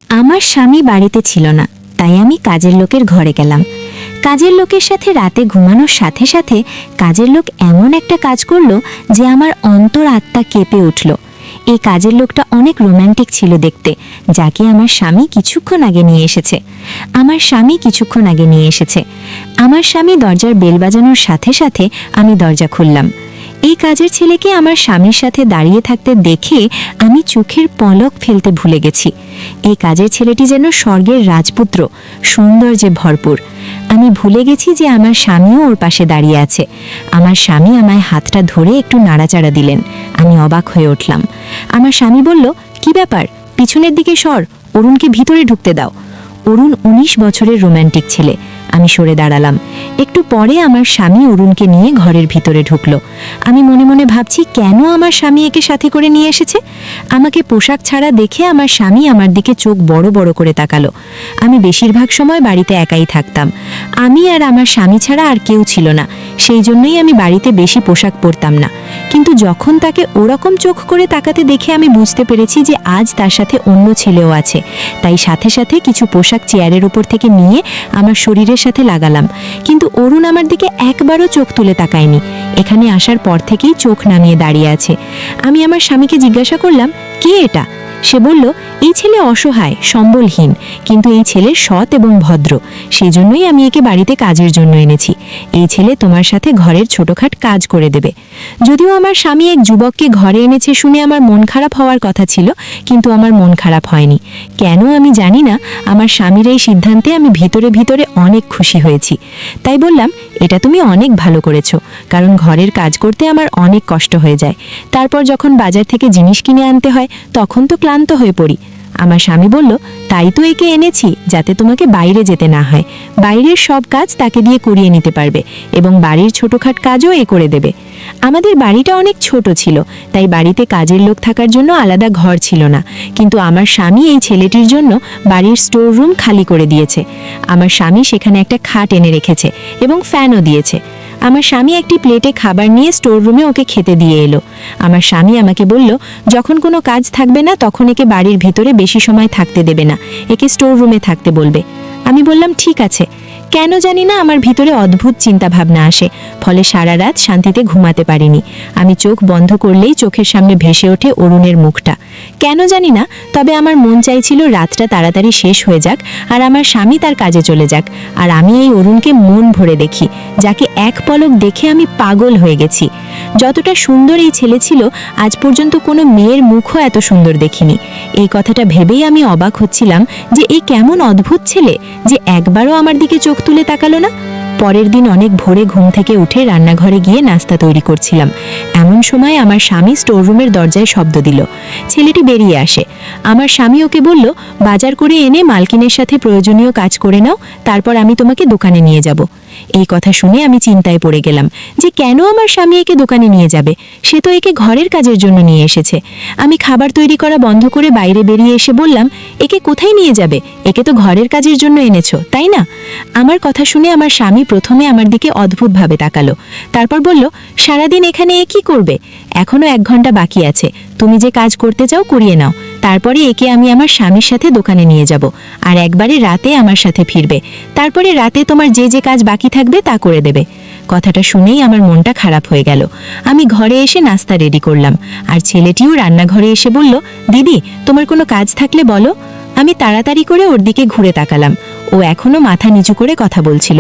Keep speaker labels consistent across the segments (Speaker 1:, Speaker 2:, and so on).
Speaker 1: আমার স্বামী বাড়িতে ছিল না, তাই আমি কাজের লোকের ঘরে গেলাম। কাজের লোকের সাথে রাতে ঘুমানোর সাথে সাথে কাজের লোক এমন একটা কাজ করলো যে আমার অন্তর আত্মা কেঁপে উঠল। এই কাজের লোকটা অনেক রোম্যান্টিক ছিল দেখতে, যাকে আমার স্বামী কিছুক্ষণ আগে নিয়ে এসেছে। আমার স্বামী দরজার বেল বাজানোর সাথে সাথে আমি দরজা খুললাম। এই কাজের ছেলেকে আমার স্বামীর সাথে দাঁড়িয়ে থাকতে দেখে আমি চোখের পলক ফেলতে ভুলে গেছি। এই কাজের ছেলেটি যেন স্বর্গের রাজপুত্র, সৌন্দর্যে ভরপুর। আমি ভুলে গেছি যে আমার স্বামীও ওর পাশে দাঁড়িয়ে আছে। আমার স্বামী আমায় হাতটা ধরে একটু নাড়াচাড়া দিলেন। আমি অবাক হয়ে উঠলাম। আমার স্বামী বলল, কি ব্যাপার, পিছনের দিকে সর, অরুণকে ভিতরে ঢুকতে দাও। অরুণ 19 বছরের রোম্যান্টিক ছেলে। আমি সরে দাঁড়ালাম। একটু পরে আমার স্বামী অরুণকে নিয়ে ঘরের ভিতরে ঢুকলো। আমি মনে মনে ভাবছি, কেন আমার স্বামী একে সাথে করে নিয়ে এসেছে? আমাকে পোশাক ছাড়া দেখে আমার স্বামী আমার দিকে চোখ বড় বড় করে তাকালো। আমি বেশিরভাগ সময় বাড়িতে একাই থাকতাম। আমি আর আমার স্বামী ছাড়া আর কেউ ছিল না, সেই জন্যই আমি বাড়িতে বেশি পোশাক পরতাম না। কিন্তু যখন তাকে ওরকম চোখ করে তাকাতে দেখে আমি বুঝতে পেরেছি যে আজ তার সাথে অন্য ছেলেও আছে। তাই সাথে সাথে কিছু পোশাক চেয়ারের উপর থেকে নিয়ে আমার শরীরের সাথে লাগালাম। কিন্তু অরুণ আমার দিকে একবারও চোখ তুলে তাকায়নি। এখানে আসার পর থেকেই চোখ নামিয়ে দাঁড়িয়ে আছে। আমি আমার স্বামীকে জিজ্ঞাসা করলাম, কে এটা? সে বলল, এই ছেলে অসহায়, সম্বলহীন, কিন্তু এই ছেলে সৎ এবং ভদ্র, সেই জন্যই আমি একে বাড়িতে কাজের জন্য এনেছি। এই ছেলে তোমার সাথে ঘরের ছোটখাট কাজ করে দেবে। যদিও আমার স্বামী এক যুবককে ঘরে এনেছে শুনে আমার মন খারাপ হওয়ার কথা ছিল, কিন্তু আমার মন খারাপ হয়নি। কেন আমি জানি না, আমার স্বামীর এই সিদ্ধান্তে আমি ভিতরে ভিতরে অনেক খুশি হয়েছি। তাই বললাম, এটা তুমি অনেক ভালো করেছো, কারণ ঘরের কাজ করতে আমার অনেক কষ্ট হয়ে যায়। তারপর যখন বাজার থেকে জিনিস কিনে আনতে হয়, তখন তো ক্লান্ত হয়ে পড়ি। আমার স্বামী বলল, তাই তো একে এনেছি, যাতে তোমাকে বাইরে যেতে না হয়। বাইরের সব কাজ তাকে দিয়ে করিয়ে নিতে পারবে এবং বাড়ির ছোটখাট কাজও এ করে দেবে। আমাদের বাড়িটা অনেক ছোট ছিল, তাই বাড়িতে কাজের লোক থাকার জন্য আলাদা ঘর ছিল না। কিন্তু আমার স্বামী এই ছেলেটির জন্য বাড়ির স্টোর রুম খালি করে দিয়েছে। আমার স্বামী সেখানে একটা খাট এনে রেখেছে এবং ফ্যানও দিয়েছে। আমার স্বামী একটি প্লেটে খাবার নিয়ে স্টোর রুমে ওকে খেতে দিয়ে এলো। আমার স্বামী আমাকে বলল, যখন কোনো কাজ থাকবে না তখন একে বাড়ির ভিতরে বেশি সময় থাকতে দেবে না, একে স্টোর রুমে থাকতে বলবে। আমি বললাম, ঠিক আছে। কেন জানি না আমার ভিতরে অদ্ভুত চিন্তা ভাবনা আসে, ফলে সারা রাত শান্তিতে ঘুমাতে পারিনি। আমি চোখ বন্ধ করলেই চোখের সামনে ভেসে ওঠে অরুণের মুখটা। কেন জানি না, তবে আমার মন চাইছিল রাতটা তাড়াতাড়ি শেষ হয়ে যাক আর আমার স্বামী তার কাজে চলে যাক, আর আমি এই অরুণকে মন ভরে দেখি, যাকে এক পলক দেখে আমি পাগল হয়ে গেছি। যতটা সুন্দর এই ছেলে ছিল, আজ পর্যন্ত কোনো মেয়ের মুখও এত সুন্দর দেখিনি। এই কথাটা ভেবেই আমি অবাক হচ্ছিলাম যে এই কেমন অদ্ভুত ছেলে যে একবারও আমার দিকে চোখ তুলে তাকালো না। পরের দিন অনেক ভোরে ঘুম থেকে উঠে রান্নাঘরে গিয়ে নাস্তা তৈরি করছিলাম। এমন সময় আমার স্বামী স্টোররুমের দরজায় শব্দ দিল। ছেলেটি বেরিয়ে আসে। আমার স্বামী ওকে বলল, বাজার করে এনে মালকিনের সাথে প্রয়োজনীয় কাজ করে নাও, তারপর আমি তোমাকে দোকানে নিয়ে যাব। এই কথা শুনে আমি চিন্তায় পড়ে গেলাম যে কেন আমার স্বামী একে দোকানে নিয়ে যাবে? সে তো একে ঘরের কাজের জন্য নিয়ে এসেছে। আমি খাবার তৈরি করা বন্ধ করে বাইরে বেরিয়ে এসে বললাম, একে কোথায় নিয়ে যাবে? একে তো ঘরের কাজের জন্য এনেছো, তাই না? আমার কথা শুনে আমার স্বামী প্রথমে আমার দিকে অদ্ভুতভাবে তাকালো, তারপর বলল, সারাদিন এখানে এ কি করবে? এখনো 1 ঘন্টা বাকি আছে, তুমি যে কাজ করতে চাও করিয়ে নাও, তারপরে একে আমি আমার স্বামীর সাথে দোকানে নিয়ে যাব, আর একবারে রাতে আমার সাথে ফিরবে। তারপরে রাতে তোমার যে যে কাজ বাকি থাকবে তা করে দেবে। কথাটা শুনেই আমার মনটা খারাপ হয়ে গেল। আমি ঘরে এসে নাস্তা রেডি করলাম, আর ছেলেটিও রান্নাঘরে এসে বলল, দিদি, তোমার কোনো কাজ থাকলে বলো। আমি তাড়াতাড়ি করে ওর দিকে ঘুরে তাকালাম। ও এখনো মাথা নিচু করে কথা বলছিল।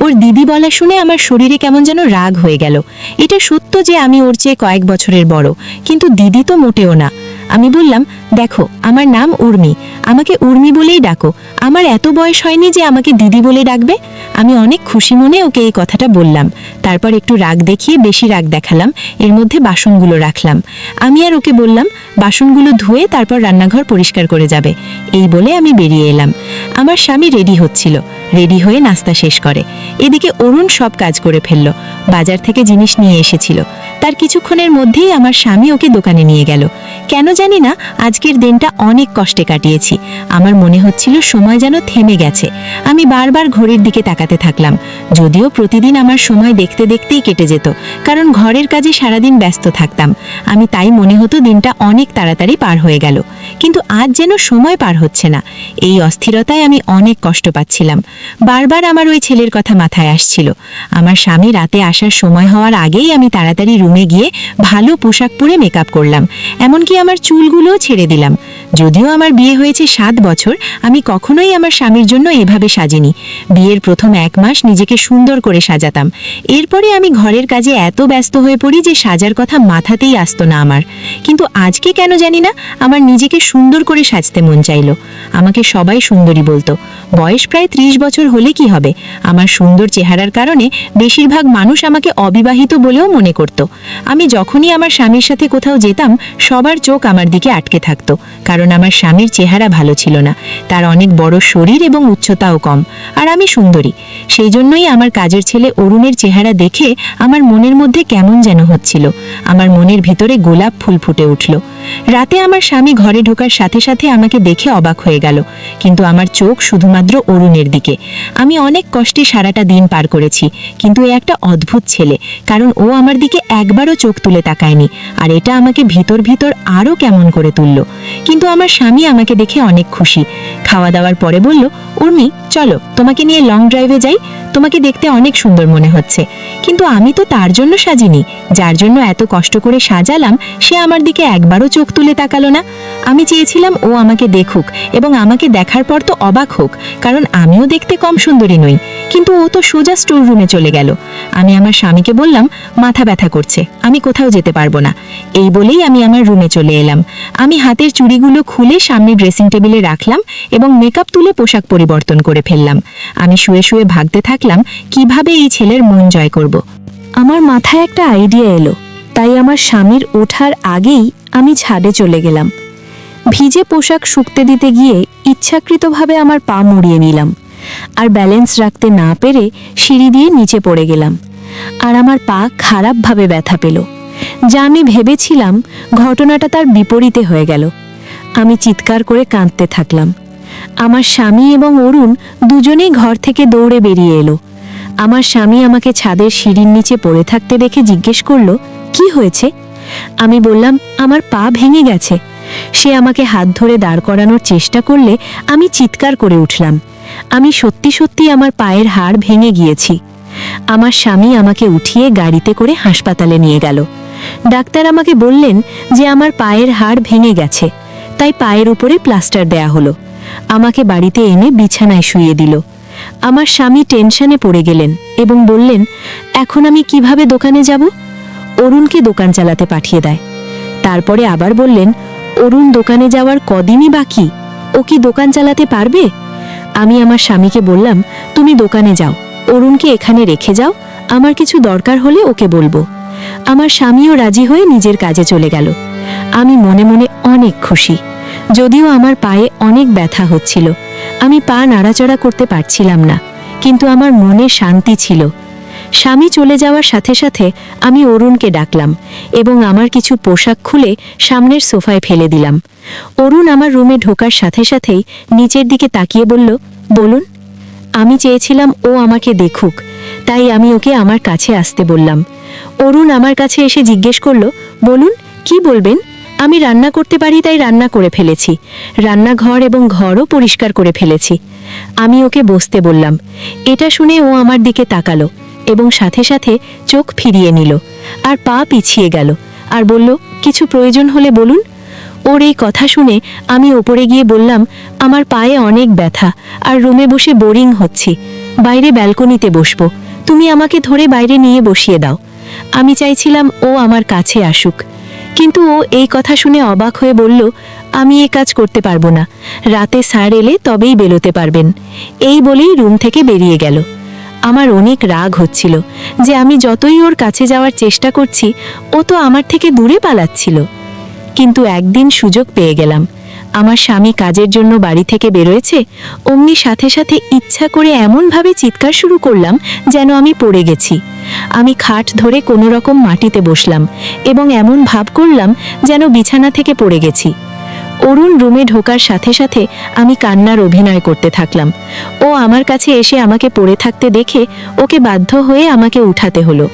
Speaker 1: ওর দিদি বলা শুনে আমার শরীরে কেমন যেন রাগ হয়ে গেল। এটা সত্য যে আমি ওর চেয়ে কয়েক বছরের বড়, কিন্তু দিদি তো মোটেও না। আমি বললাম, দেখো, আমার নাম উর্মি, আমাকে উর্মি বলেই ডাকো। আমার এত বয়স হয়নি যে আমাকে দিদি বলে ডাকবে। আমি অনেক খুশি মনে ওকে এই কথাটা বললাম। তারপর একটু রাগ দেখিয়ে বেশি রাগ দেখালাম, এর মধ্যে বাসনগুলো রাখলাম। আমি আর ওকে বললাম, বাসনগুলো ধুয়ে তারপর রান্নাঘর পরিষ্কার করে যাবে। এই বলে আমি বেরিয়ে এলাম। আমার স্বামী রেডি হচ্ছিল, রেডি হয়ে নাস্তা শেষ করে। এদিকে অরুণ সব কাজ করে ফেলল, বাজার থেকে জিনিস নিয়ে এসেছিল। তার কিছুক্ষণের মধ্যেই আমার স্বামী ওকে দোকানে নিয়ে গেল। কেন জানি না আজকের দিনটা অনেক কষ্টে কাটিয়েছি। আমার মনে হচ্ছিল সময় যেন থেমে গেছে। আমি বারবার ঘড়ির দিকে তাকাতে থাকলাম, যদিও প্রতিদিন আমার সময় দেখতে দেখতেই কেটে যেত, কারণ ঘরের কাজে সারাদিন ব্যস্ত থাকতাম। আমি তাই মনে হতো দিনটা অনেক তাড়াতাড়ি পার হয়ে গেল, কিন্তু আজ যেন সময় পার হচ্ছে না। এই অস্থিরতায় আমি অনেক কষ্ট পাচ্ছিলাম। বারবার আমার ওই ছেলের কথা মাথায় আসছিল। আমার স্বামী রাতে আসার সময় হওয়ার আগেই আমি তাড়াতাড়ি রুমে গিয়ে ভালো পোশাক পরে মেকআপ করলাম, এমনকি আমার চুলগুলোও ছেড়ে দিলাম। যদিও আমার বিয়ে হয়েছে 7 বছর, আমি কখনোই আমার স্বামীর জন্য এভাবে সাজিনি। বিয়ের প্রথম 1 মাস নিজেকে সুন্দর করে সাজাতাম। এরপরে আমি ঘরের কাজে এত ব্যস্ত হয়ে পড়ি যে সাজার কথা মাথাতেই আসতো না আমার। কিন্তু আজকে কেন জানি না আমার নিজেকে সুন্দর করে সাজতে মন চাইলো। আমাকে সবাই সুন্দরী বলতো। বয়স প্রায় 30 বছর হলে কি হবে, আমার সুন্দর চেহারার কারণে বেশিরভাগ মানুষ আমাকে অবিবাহিত বলেও মনে করত। আমি যখনই আমার স্বামীর সাথে কোথাও যেতাম, সবার চোখ আমার দিকে আটকে থাকতো, কারণ আমার স্বামীর চেহারা ভালো ছিল না। তার অনেক বড় শরীর এবং উচ্চতাও কম, আর আমি সুন্দরী। সেই জন্যই আমার কাজের ছেলে অরুণের চেহারা দেখে আমার মনের মধ্যে কেমন যেন হচ্ছিল। আমার মনের ভিতরে গোলাপ ফুল ফুটে উঠল। রাতে আমার স্বামী ঘরে ঢোকার সাথে সাথে আমাকে দেখে অবাক হয়ে গেল, কিন্তু আমার চোখ শুধুমাত্র অরুণের দিকে। আমি অনেক কষ্টে সারাটা দিন পার করেছি, কিন্তু এ একটা অদ্ভুত ছেলে, কারণ ও আমার দিকে একবারও চোখ তুলে তাকায়নি, আর এটা আমাকে ভিতর ভিতর আরও কেমন করে তুলল। কিন্তু আমার স্বামী আমাকে দেখে অনেক খুশি। খাওয়া দাওয়ার পরে বলল, উর্মি চলো তোমাকে নিয়ে লং ড্রাইভে যাই, তোমাকে দেখতে অনেক সুন্দর মনে হচ্ছে। কিন্তু আমি তো তার জন্য সাজিনি, যার জন্য এত কষ্ট করে সাজালাম সে আমার দিকে একবারও চোখ তুলে তাকালো না। আমি চেয়েছিলাম ও আমাকে দেখুক এবং আমাকে দেখার পর তো অবাক হোক, কারণ আমিও দেখতে কম সুন্দরী নই। কিন্তু ও তো সোজা স্টোর রুমে চলে গেল। আমি আমার স্বামীকে বললাম, মাথা ব্যথা করছে, আমি কোথাও যেতে পারবো না। এই বলেই আমি আমার রুমে চলে এলাম। আমি হাতের চুড়িগুলো খুলে সামনে ড্রেসিং টেবিলে রাখলাম এবং মেকআপ তুলে পোশাক পরিবর্তন করে ফেললাম। আমি শুয়ে শুয়ে ভাবতে থাকলাম কিভাবে এই ছেলের মন জয় করব। আমার মাথায় একটা আইডিয়া এলো, তাই আমার স্বামীর ওঠার আগেই আমি ছাদে চলে গেলাম। ভিজে পোশাক শুকতে দিতে গিয়ে ইচ্ছাকৃতভাবে আমার পা মুড়িয়ে নিলাম, আর ব্যালেন্স রাখতে না পেরে সিঁড়ি দিয়ে নিচে পড়ে গেলাম। আর আমার পা খারাপভাবে ব্যথা পেল। যা আমি ভেবেছিলাম ঘটনাটা তার বিপরীতে হয়ে গেল। আমি চিৎকার করে কাঁদতে থাকলাম। আমার স্বামী এবং অরুণ দুজনেই ঘর থেকে দৌড়ে বেরিয়ে এলো। আমার স্বামী আমাকে ছাদের সিঁড়ির নিচে পড়ে থাকতে দেখে জিজ্ঞেস করলো, কি হয়েছে? আমি বললাম, আমার পা ভেঙে গেছে। সে আমাকে হাত ধরে দাঁড় করানোর চেষ্টা করলে আমি চিৎকার করে উঠলাম। আমি সত্যি সত্যি আমার পায়ের হাড় ভেঙে গিয়েছি। আমার স্বামী আমাকে উঠিয়ে গাড়িতে করে হাসপাতালে নিয়ে গেল। ডাক্তার আমাকে বললেন যে আমার পায়ের হাড় ভেঙে গেছে, তাই পায়ের উপরে প্লাস্টার দেয়া হলো। আমাকে বাড়িতে এনে বিছানায় শুইয়ে দিল। আমার স্বামী টেনশনে পড়ে গেলেন এবং বললেন, এখন আমি কিভাবে দোকানে যাব? অরুণকে দোকান চালাতে পাঠিয়ে দেয়। তারপরে আবার বললেন, অরুণ দোকানে যাওয়ার কদিনই বাকি, ও কি দোকান চালাতে পারবে? আমি আমার স্বামীকে বললাম, তুমি দোকানে যাও, অরুণকে এখানে রেখে যাও, আমার কিছু দরকার হলে ওকে বলবো। আমার স্বামীও রাজি হয়ে নিজের কাজে চলে গেল। আমি মনে মনে অনেক খুশি, যদিও আমার পায়ে অনেক ব্যথা হচ্ছিল। আমি পা নাড়াচড়া করতে পারছিলাম না, কিন্তু আমার মনে শান্তি ছিল। স্বামী চলে যাওয়ার সাথে সাথে আমি অরুণকে ডাকলাম এবং আমার কিছু পোশাক খুলে সামনের সোফায় ফেলে দিলাম। অরুণ আমার রুমে ঢোকার সাথে সাথেই নিচের দিকে তাকিয়ে বলল, বলুন। আমি চেয়েছিলাম ও আমাকে দেখুক, তাই আমি ওকে আমার কাছে আসতে বললাম। অরুণ আমার কাছে এসে জিজ্ঞেস করলো, বলুন কি বলবেন? আমি রান্না করতে পারি তাই রান্না করে ফেলেছি, রান্নাঘর এবং ঘরও পরিষ্কার করে ফেলেছি। আমি ওকে বসতে বললাম। এটা শুনে ও আমার দিকে তাকালো এবং সাথে সাথে চোখ ফিরিয়ে নিল আর পা পিছিয়ে গেল আর বলল, কিছু প্রয়োজন হলে বলুন। ওর এই কথা শুনে আমি ওপরে গিয়ে বললাম, আমার পায়ে অনেক ব্যথা আর রুমে বসে বোরিং হচ্ছি, বাইরে ব্যালকনিতে বসবো, তুমি আমাকে ধরে বাইরে নিয়ে বসিয়ে দাও। আমি চাইছিলাম ও আমার কাছে আসুক, কিন্তু ও এই কথা শুনে অবাক হয়ে বলল, আমি এ কাজ করতে পারবো না, রাতে স্যার এলে তবেই বেরোতে পারবেন। এই বলেই রুম থেকে বেরিয়ে গেল। আমার অনেক রাগ হচ্ছিল যে আমি যতই ওর কাছে যাওয়ার চেষ্টা করছি ও তো আমার থেকে দূরে পালাচ্ছিল। কিন্তু একদিন সুযোগ পেয়ে গেলাম। আমার স্বামী কাজের জন্য বাড়ি থেকে বেরোয়েছে, অমনি সাথে সাথে ইচ্ছা করে এমনভাবে চিৎকার শুরু করলাম যেন আমি পড়ে গেছি। আমি খাট ধরে কোনো রকম মাটিতে বসলাম এবং এমন ভাব করলাম যেন বিছানা থেকে পড়ে গেছি। অরুণ রুমে ঢোকার সাথে সাথে আমি কান্নার অভিনয় করতে থাকলাম। ও আমার কাছে এসে আমাকে পড়ে থাকতে দেখে ওকে বাধ্য হয়ে আমাকে উঠাতে হলো।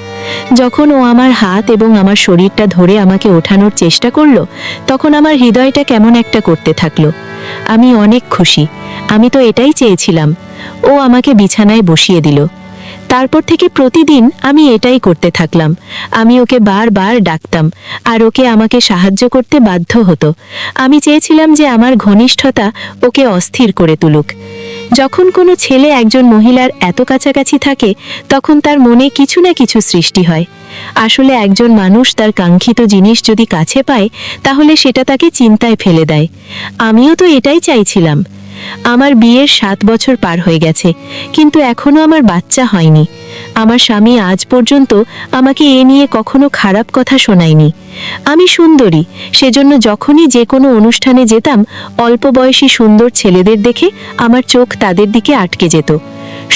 Speaker 1: যখন ও আমার হাত এবং আমার শরীরটা ধরে আমাকে ওঠানোর চেষ্টা করলো, তখন আমার হৃদয়টা কেমন একটা করতে থাকলো। আমি অনেক খুশি, আমি তো এটাই চেয়েছিলাম। ও আমাকে বিছানায় বসিয়ে দিল। তারপর থেকে প্রতিদিন আমি এটাই করতে থাকলাম। আমি ওকে বারবার ডাকতাম আর ওকে আমাকে সাহায্য করতে বাধ্য হতো। আমি চেয়েছিলাম যে আমার ঘনিষ্ঠতা ওকে অস্থির করে তুলুক। যখন কোনো ছেলে একজন মহিলার এত কাছাকাছি থাকে, তখন তার মনে কিছু না কিছু সৃষ্টি হয়। আসলে একজন মানুষ তার কাঙ্ক্ষিত জিনিস যদি কাছে পায়, তাহলে সেটা তাকে চিন্তায় ফেলে দেয়। আমিও তো এটাই চাইছিলাম। আমার বিয়ের 7 বছর পার হয়ে গেছে, কিন্তু এখনো আমার বাচ্চা হয়নি। আমার স্বামী আজ পর্যন্ত আমাকে এ নিয়ে কখনো খারাপ কথা শোনায়নি। আমি সুন্দরী, সেজন্য যখনই যে কোনো অনুষ্ঠানে যেতাম, অল্প বয়সী সুন্দর ছেলেদের দেখে আমার চোখ তাদের দিকে আটকে যেত।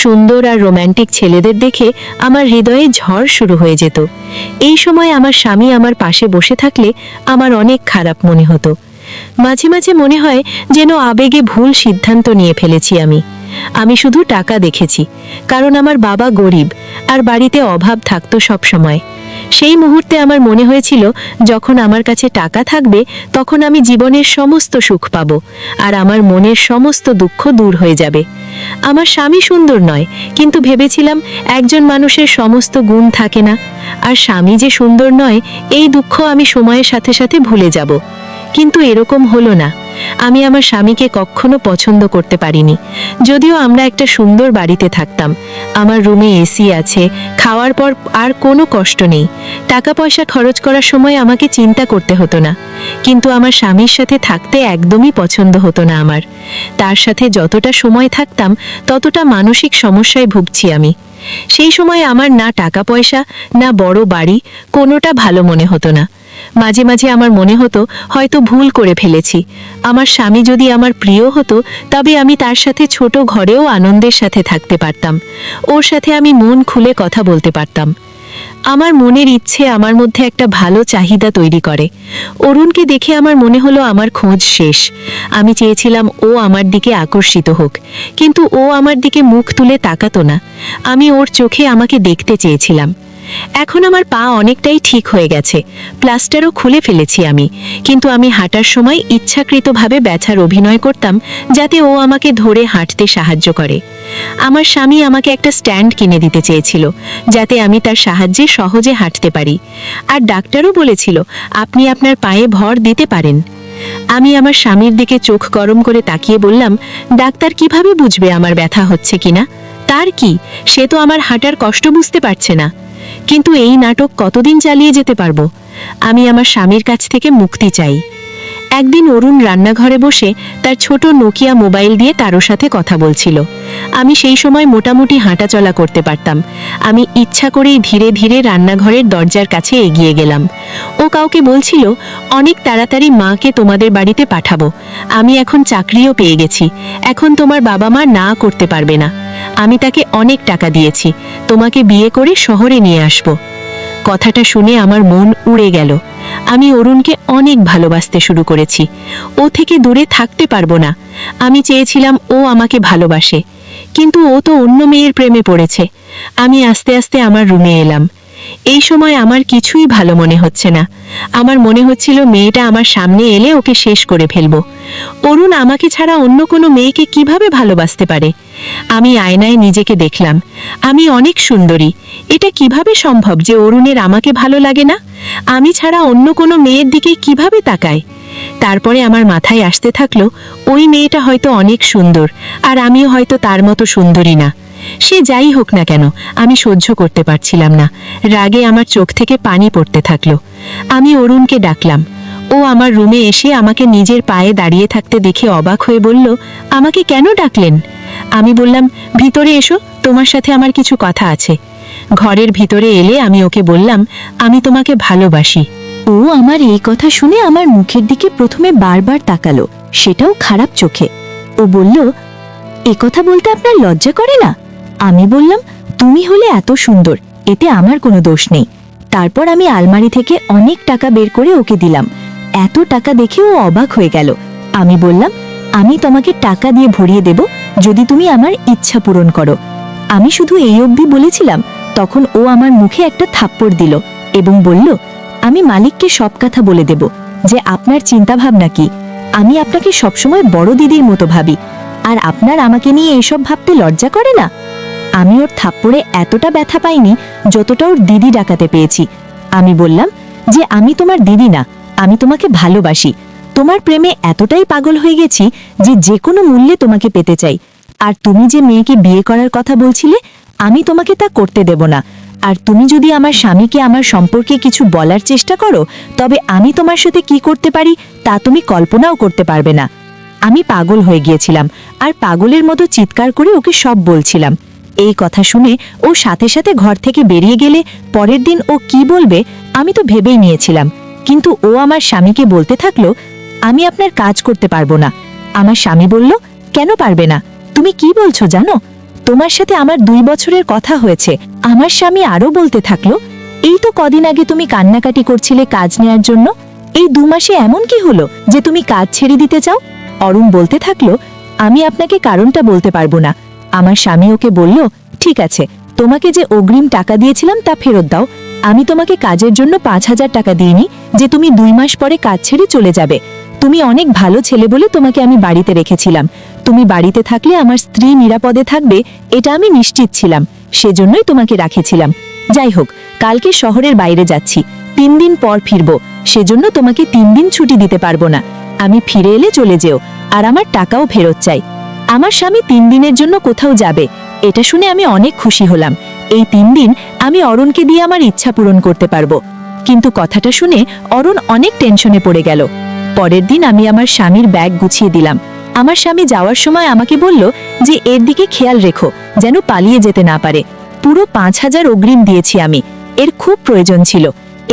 Speaker 1: সুন্দর আর রোম্যান্টিক ছেলেদের দেখে আমার হৃদয়ে ঝড় শুরু হয়ে যেত। এই সময় আমার স্বামী আমার পাশে বসে থাকলে আমার অনেক খারাপ মনে হতো। মাঝে মাঝে মনে হয় যেন আবেগে ভুল সিদ্ধান্ত নিয়ে ফেলেছি আমি শুধু টাকা দেখেছি, কারণ আমার বাবা গরিব আর বাড়িতে অভাব থাকতো সব সময়। সেই মুহূর্তে আমার মনে হয়েছিল, যখন আমার কাছে টাকা থাকবে তখন আমি জীবনের সমস্ত সুখ পাব আর আমার মনের সমস্ত দুঃখ দূর হয়ে যাবে। আমার স্বামী সুন্দর নয়, কিন্তু ভেবেছিলাম একজন মানুষের সমস্ত গুণ থাকে না, আর স্বামী যে সুন্দর নয় এই দুঃখ আমি সময়ের সাথে সাথে ভুলে যাব। কিন্তু এরকম হলো না। আমি আমার স্বামীকে কখনো পছন্দ করতে পারিনি। যদিও আমরা একটা সুন্দর বাড়িতে থাকতাম, আমার রুমে এসি আছে, খাওয়ার পর আর কোনো কষ্ট নেই, টাকা পয়সা খরচ করার সময় আমাকে চিন্তা করতে হতো না। কিন্তু আমার স্বামীর সাথে থাকতে একদমই পছন্দ হতো না আমার। তার সাথে যতটা সময় থাকতাম ততটা মানসিক সমস্যায় ভুগছি আমি। সেই সময় আমার না টাকা পয়সা না বড় বাড়ি, কোনোটা ভালো মনে হতো না। মাঝে মাঝে আমার মনে হতো হয়তো ভুল করে ফেলেছি। আমার স্বামী যদি আমার প্রিয় হতো, তবে আমি তার সাথে ছোট ঘরেও আনন্দের সাথে থাকতে পারতাম। ওর সাথে আমি মন খুলে কথা বলতে পারতাম। আমার মনের ইচ্ছে আমার মধ্যে একটা ভালো চাহিদা তৈরি করে। অরুণকে দেখে আমার মনে হলো আমার খোঁজ শেষ। আমি চেয়েছিলাম ও আমার দিকে আকর্ষিত হোক, কিন্তু ও আমার দিকে মুখ তুলে তাকাতো না। আমি ওর চোখে আমাকে দেখতে চেয়েছিলাম। এখন আমার পা অনেকটাই ঠিক হয়ে গেছে, প্লাস্টারও খুলে ফেলেছি আমি, কিন্তু আমি হাঁটার সময় ইচ্ছাকৃতভাবে ব্যথার অভিনয় করতাম যাতে ও আমাকে ধরে হাঁটতে সাহায্য করে। আমার স্বামী আমাকে একটা স্ট্যান্ড কিনে দিতে চেয়েছিল, যাতে আমি তার সাহায্যে সহজে হাঁটতে পারি। আর ডাক্তারও বলেছিল আপনি আপনার পায়ে ভর দিতে পারেন। আমি আমার স্বামীর দিকে চোখ গরম করে তাকিয়ে বললাম, ডাক্তার কিভাবে বুঝবে আমার ব্যথা হচ্ছে কিনা? তার কি, সে তো আমার হাঁটার কষ্ট বুঝতে পারছে না। কিন্তু এই নাটক কতদিন চালিয়ে যেতে পারবো? আমি আমার স্বামীর কাছ থেকে মুক্তি চাই। একদিন অরুণ রান্নাঘরে বসে তার ছোট নোকিয়া মোবাইল দিয়ে কারো সাথে কথা বলছিল। আমি সেই সময় মোটামুটি হাঁটাচলা করতে পারতাম। আমি ইচ্ছা করেই ধীরে ধীরে রান্নাঘরের দরজার কাছে এগিয়ে গেলাম। ও কাউকে বলছিল, অনেক তাড়াতাড়ি মাকে তোমাদের বাড়িতে পাঠাবো। আমি এখন চাকরিও পেয়ে গেছি, এখন তোমার বাবা মা না করতে পারবে না। আমি তাকে অনেক টাকা দিয়েছি, তোমাকে বিয়ে করে শহরে নিয়ে আসব। কথাটা শুনে আমার মন উড়ে গেল। আমি অরুণকে অনেক ভালোবাসতে শুরু করেছি। ও থেকে দূরে থাকতে পারবো না। আমি চেয়েছিলাম ও আমাকে ভালোবাসে, কিন্তু ও তো অন্য মেয়ের প্রেমে পড়েছে। আমি আস্তে আস্তে আমার রুমে এলাম। এই সময় আমার কিছুই ভালো মনে হচ্ছে না। আমার মনে হচ্ছিল মেয়েটা আমার সামনে এলে ওকে শেষ করে ফেলবো। অরুণ আমাকে ছাড়া অন্য কোনো মেয়েকে কিভাবে ভালোবাসতে পারে? আমি আয়নায় নিজেকে দেখলাম। আমি অনেক সুন্দরী। এটা কিভাবে সম্ভব যে অরুণের আমাকে ভালো লাগে না? আমি ছাড়া অন্য কোনো মেয়ের দিকে কিভাবে তাকায়? তারপরে আমার মাথায় আসতে থাকলো, ওই মেয়েটা হয়তো অনেক সুন্দর, আর আমিও হয়তো তার মতো সুন্দরী না। সে যাই হোক না কেন, আমি সহ্য করতে পারছিলাম না। রাগে আমার চোখ থেকে পানি পড়তে থাকলো। আমি অরুণকে ডাকলাম। ও আমার রুমে এসে আমাকে নিজের পায়ে দাঁড়িয়ে থাকতে দেখে অবাক হয়ে বলল, আমাকে কেন ডাকলেন? আমি বললাম, ভিতরে এসো, তোমার সাথে আমার কিছু কথা আছে। ঘরের ভিতরে এলে আমি ওকে বললাম, আমি তোমাকে ভালোবাসি। ও আমার এই কথা শুনে আমার মুখের দিকে প্রথমে বারবার তাকালো, সেটাও খারাপ চোখে। ও বলল, এ কথা বলতে আপনার লজ্জা করে না? আমি বললাম, তুমি হলে এত সুন্দর, এতে আমার কোনো দোষ নেই। তারপর আমি আলমারি থেকে অনেক টাকা বের করে ওকে দিলাম। এত টাকা দেখে ও অবাক হয়ে গেল। আমি বললাম, আমি তোমাকে টাকা দিয়ে ভরিয়ে দেব যদি তুমি আমার ইচ্ছা পূরণ করো। আমি শুধু এই অবধি বলেছিলাম, তখন ও আমার মুখে একটা থাপ্পড় দিল এবং বলল, আমি মালিককে সব কথা বলে দেব যে আপনার চিন্তাভাবনা কি। আমি আপনাকে সবসময় বড় দিদির মতো ভাবি, আর আপনার আমাকে নিয়ে এসব ভাবতে লজ্জা করে না? আমি ওর থাপ্পড়ে এতটা ব্যথা পাইনি যতটা ওর দিদি ডাকাতে পেয়েছি। আমি বললাম যে আমি তোমার দিদি না, আমি তোমাকে ভালোবাসি। তোমার প্রেমে এতটাই পাগল হয়ে গেছি যে যে কোনো মূল্যে তোমাকে পেতে চাই। আর তুমি যে মেয়েকে বিয়ে করার কথা বলছিলে, আমি তোমাকে তা করতে দেব না। আর তুমি যদি আমার স্বামীকে আমার সম্পর্কে কিছু বলার চেষ্টা করো, তবে আমি তোমার সাথে কি করতে পারি তা তুমি কল্পনাও করতে পারবে না। আমি পাগল হয়ে গিয়েছিলাম আর পাগলের মতো চিৎকার করে ওকে সব বলছিলাম। এই কথা শুনে ও সাথে সাথে ঘর থেকে বেরিয়ে গেলে পরের দিন ও কি বলবে আমি তো ভেবেই নিয়েছিলাম। কিন্তু ও আমার স্বামীকে বলতে থাকলো, আমি আপনার কাজ করতে পারবো না। আমার স্বামী বলল, কেন পারবে না? তুমি কি বলছো জানো? তোমার সাথে আমার 2 বছরের কথা হয়েছে। আমার স্বামী আরো বলতে থাকলো, এই তো কদিন আগে তুমি কান্নাকাটি করছিলে কাজ নেয়ার জন্য, এই 2 মাসে এমন কি হলো যে তুমি কাজ ছেড়ে দিতে চাও? অরুণ বলতে থাকলো, আমি আপনাকে কারণটা বলতে পারবো না। আমার স্বামী ওকে বলল, ঠিক আছে, তোমাকে যে অগ্রিম টাকা দিয়েছিলাম তা ফেরত দাও। আমি তোমাকে কাজের জন্য 5,000 টাকা দিইনি যে তুমি 2 মাস পরে কাজ ছেড়ে চলে যাবে। তুমি অনেক ভালো ছেলে বলে তোমাকে আমি বাড়িতে রেখেছিলাম। তুমি বাড়িতে থাকলে আমার স্ত্রী নিরাপদে থাকবে, এটা আমি নিশ্চিত ছিলাম, সেজন্যই তোমাকে রাখেছিলাম। যাই হোক, কালকে শহরের বাইরে যাচ্ছি, 3 দিন পর ফিরবো, সেজন্য তোমাকে 3 দিন ছুটি দিতে পারবো না। আমি ফিরে এলে চলে যেও, আর আমার টাকাও ফেরত চাই। আমার স্বামী 3 দিনের জন্য কোথাও যাবে, এটা শুনে আমি অনেক খুশি হলাম। এই 3 দিন আমি অরুণকে দিয়ে আমার ইচ্ছা পূরণ করতে পারবো। কিন্তু কথাটা শুনে অরুণ অনেক টেনশনে পড়ে গেল। পরের দিন আমি আমার স্বামীর ব্যাগ গুছিয়ে দিলাম। আমার স্বামী যাওয়ার সময় আমাকে বলল যে এর দিকে খেয়াল রেখো যেন পালিয়ে যেতে না পারে। পুরো 5,000 অগ্রিম দিয়েছি আমি, এর খুব প্রয়োজন ছিল।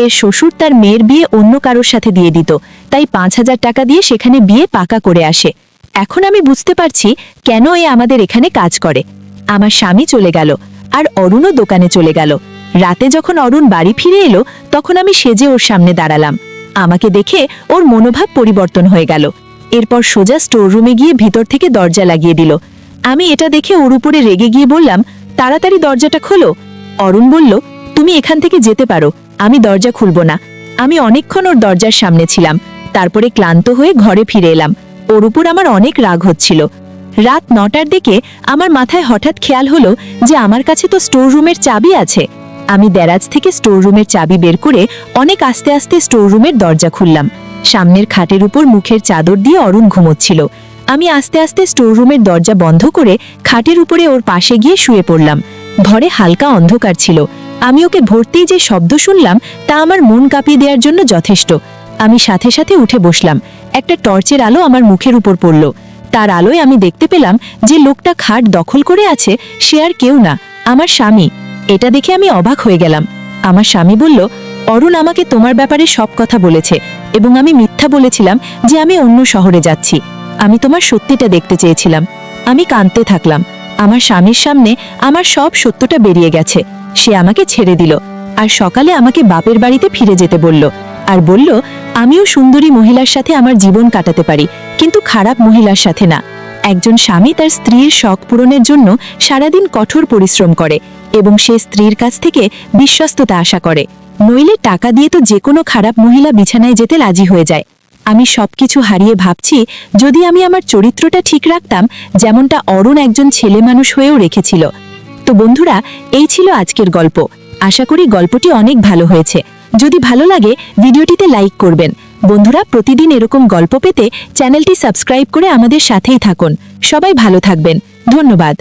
Speaker 1: এর শ্বশুর তার মেয়ের বিয়ে অন্য কারোর সাথে দিয়ে দিত, তাই 5,000 টাকা দিয়ে সেখানে বিয়ে পাকা করে আসে। এখন আমি বুঝতে পারছি কেন এ আমাদের এখানে কাজ করে। আমার স্বামী চলে গেল আর অরুণও দোকানে চলে গেল। রাতে যখন অরুণ বাড়ি ফিরে এলো, তখন আমি সেজে ওর সামনে দাঁড়ালাম। আমাকে দেখে ওর মনোভাব পরিবর্তন হয়ে গেল। এরপর সোজা স্টোর রুমে গিয়ে ভিতর থেকে দরজা লাগিয়ে দিল। আমি এটা দেখে ওর উপরে রেগে গিয়ে বললাম, তাড়াতাড়ি দরজাটা খোলো। অরুণ বলল, তুমি এখান থেকে যেতে পারো, আমি দরজা খুলব না। আমি অনেকক্ষণ ওর দরজার সামনে ছিলাম, তারপরে ক্লান্ত হয়ে ঘরে ফিরে এলাম। ওর উপর আমার অনেক রাগ হচ্ছিল। রাত 9টার দিকে আমার মাথায় হঠাৎ খেয়াল হলো যে আমার কাছে তো স্টোর রুমের চাবি আছে। আমি দ্যারাজ থেকে স্টোর রুমের চাবি বের করে অনেক আস্তে আস্তে স্টোর রুমের দরজা খুললাম। সামনের খাটের উপর মুখের চাদর দিয়ে অরুণ ঘুমোচ্ছিল। আমি আস্তে আস্তে স্টোর রুমের দরজা বন্ধ করে খাটের উপরে ওর পাশে গিয়ে শুয়ে পড়লাম। ঘরে হালকা অন্ধকার ছিল। আমি ওকে ভরতেই যে শব্দ শুনলাম তা আমার মন কাঁপিয়ে দেওয়ার জন্য যথেষ্ট। আমি সাথে সাথে উঠে বসলাম। একটা টর্চের আলো আমার মুখের উপর পড়ল। তার আলোয় আমি দেখতে পেলাম যে লোকটা খাট দখল করে আছে সে আর কেউ না, আমার স্বামী। এটা দেখে আমি অবাক হয়ে গেলাম। আমার স্বামী বলল, অরুণ আমাকে তোমার ব্যাপারে সব কথা বলেছে এবং আমি মিথ্যা বলেছিলাম যে আমি অন্য শহরে যাচ্ছি। আমি তোমার সত্যিটা দেখতে চেয়েছিলাম। আমি কাঁদতে থাকলাম। আমার স্বামীর সামনে আমার সব সত্যটা বেরিয়ে গেছে। সে আমাকে ছেড়ে দিল আর সকালে আমাকে বাপের বাড়িতে ফিরে যেতে বলল, আর বলল আমিও সুন্দরী মহিলার সাথে আমার জীবন কাটাতে পারি, কিন্তু খারাপ মহিলার সাথে না। একজন স্বামী তার স্ত্রীর শখ পূরণের জন্য সারাদিন কঠোর পরিশ্রম করে এবং সে স্ত্রীর কাছ থেকে বিশ্বস্ততা আশা করে, নইলে টাকা দিয়ে তো যে কোনো খারাপ মহিলা বিছানায় যেতে রাজি হয়ে যায়। আমি সবকিছু হারিয়ে ভাবছি যদি আমি আমার চরিত্রটা ঠিক রাখতাম, যেমনটা অরুণ একজন ছেলে মানুষ হয়েও রেখেছিল। তো বন্ধুরা, এই ছিল আজকের গল্প। আশা করি গল্পটি অনেক ভালো হয়েছে। যদি ভালো লাগে ভিডিওটিতে লাইক করবেন। বন্ধুরা, প্রতিদিন এরকম গল্প পেতে চ্যানেলটি সাবস্ক্রাইব করে আমাদের সাথেই থাকুন। সবাই ভালো থাকবেন। ধন্যবাদ।